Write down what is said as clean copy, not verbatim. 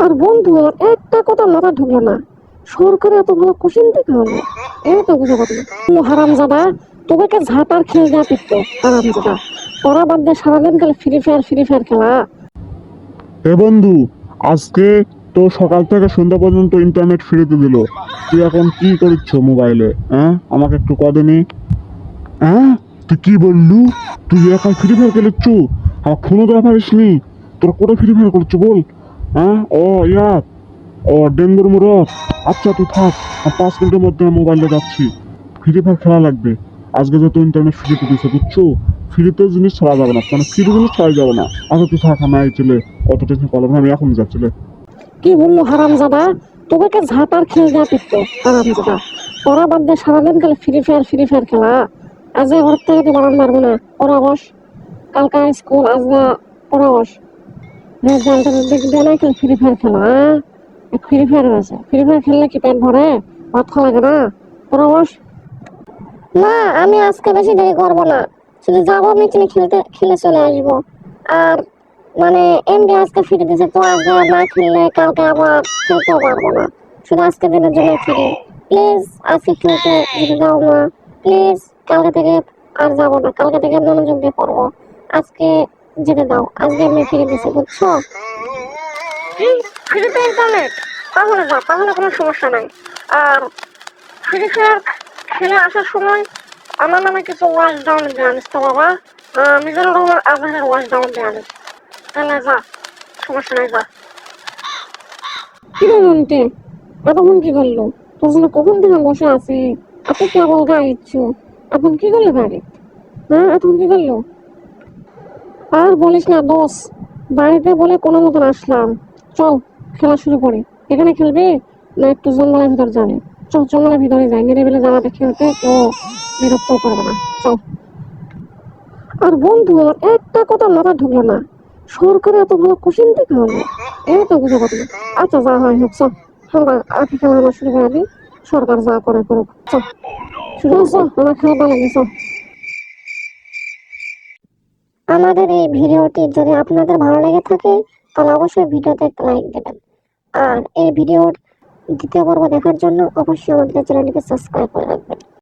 আর বন্ধু আমার একটা কথা মাথা ঢুকলো না, সরকারে এত ভালো কোশ্চেন দেখে হলো, এই তো বুঝে পারলো। ও হারামজাদা, তোকে ঝাঁটার খেয়ে যা পিটতো হারামজাদা। ওরা বাদ দিয়ে সারাদিন খালি ফ্রি ফায়ার খেলা। এ বন্ধু, আজকে তো সকাল থেকে সন্ধ্যা পর্যন্ত ইন্টারনেট ফ্রিতে দিল। তুই এখন কি করছ মোবাইলে? হ্যাঁ, আমাকে একটু কদিনই। হ্যাঁ, তুই কি বললু? তুই এখন ফ্রি ফায়ার খেলেছ? আর ফোনও দেওয়া পারিসনি? তোরা কোথায় ফ্রি ফায়ার করছো বল? হ্যাঁ, ও ইয়ার, ও ডেঙ্গুর মুরত। আচ্ছা তুই থাক, আর 5 মিনিটের মধ্যে মোবাইলে যাচ্ছি। ফ্রি ফায়ার খেলা লাগবে। আজকে যেহেতু ইন্টারনেট ফ্রিতে দিচ্ছে বুঝছো, ফ্রিতে জিনিস ছাড়া যাবে না, মানে ফ্রি জিনিস ছাড়া যাবে না। আচ্ছা তুই থাক, আমি চলে অত টেনশন করলাম না, আমি এখন যাচ্ছি রে। কি বললো হারামজাদা, তোকে ঝাঁটার খেয়ে যা পিটতো হারামজাদা। ওরা বাদ দিয়ে সারাদিন খালি ফ্রি ফায়ার খেলা। আজ ঘর থেকে তুই বানান পারবো না, ওরা বস। কালকা স্কুল, আজ ওরা বস। রেজাল্ট দেখবে না, খালি ফ্রি ফায়ার খেলা। ফ্রি ফায়ার আছে, ফ্রি ফায়ার খেললে কি পেট ভরে? মাথা লাগে না? ওরা বস। না, আমি আজকে বেশি দেরি করবো না, শুধু যাবো মিটিং খেলে চলে আসবো। আর মানে এমডি আজকে ফিরে দিছে, তো আজকে না খেললে কালকে আবার খেলতেও পারবো না। শুধু আজকে দিনের জন্য ফিরে, প্লিজ আজকে খেলতে যেতে দাও না, প্লিজ। কালকে থেকে আর যাবো না, কালকে থেকে মনোযোগ দিয়ে পড়বো। আজকে যেতে দাও, আজকে এমনি ফিরে দিছে বুঝছো। কি ফ্রিতে ইন্টারনেট? তাহলে যা, তাহলে কোনো সমস্যা নাই। আর ফ্রি ফায়ার খেলে আসার সময় আমার নামে কিছু ওয়াচ ডাউন দিয়ে আনিস তো বাবা। মিজানুর রহমান আজহারের ওয়াচ ডাউন দিয়ে আনিস। তাহলে যা, সমস্যা নাই, যা। কি রে নন্টে, এতক্ষণ কি করলো? তোর জন্য কখন থেকে বসে আছি, এত কেবল গায়ে ইচ্ছু। এখন কি করলে বাড়ি? হ্যাঁ, এখন কি করলো? আর বলিস না দোষ, বাড়িতে বলে কোনো মতন আসলাম। চল খেলা শুরু করি। এখানে খেলবি না একটু জঙ্গলের ভিতর যাবে? চল জঙ্গলের ভিতরে যাই, নিরিবিলি জায়গাতে খেলতে কেউ বিরক্ত করবে না, চল। আর বন্ধু আমার একটা কথা মাথা ঢুকলো না, সরকারে এত ভালো কোশ্চেন দেখে হলো, এই তো বুঝে পারলো। আচ্ছা যা হয় হোক, চল আমরা আগে খেলা আমার শুরু করে দিই। সরকার যা করে করুক, চল শুরু হচ্ছে, আমার খেলা ভালো লাগে, চল। আমাদের এই ভিডিওটি যদি আপনাদের ভালো লেগে থাকে তাহলে অবশ্যই ভিডিওতে একটা লাইক দেবেন। আর এই ভিডিওর দ্বিতীয় পর্ব দেখার জন্য অবশ্যই আমাদের চ্যানেলটিকে সাবস্ক্রাইব করে রাখবেন।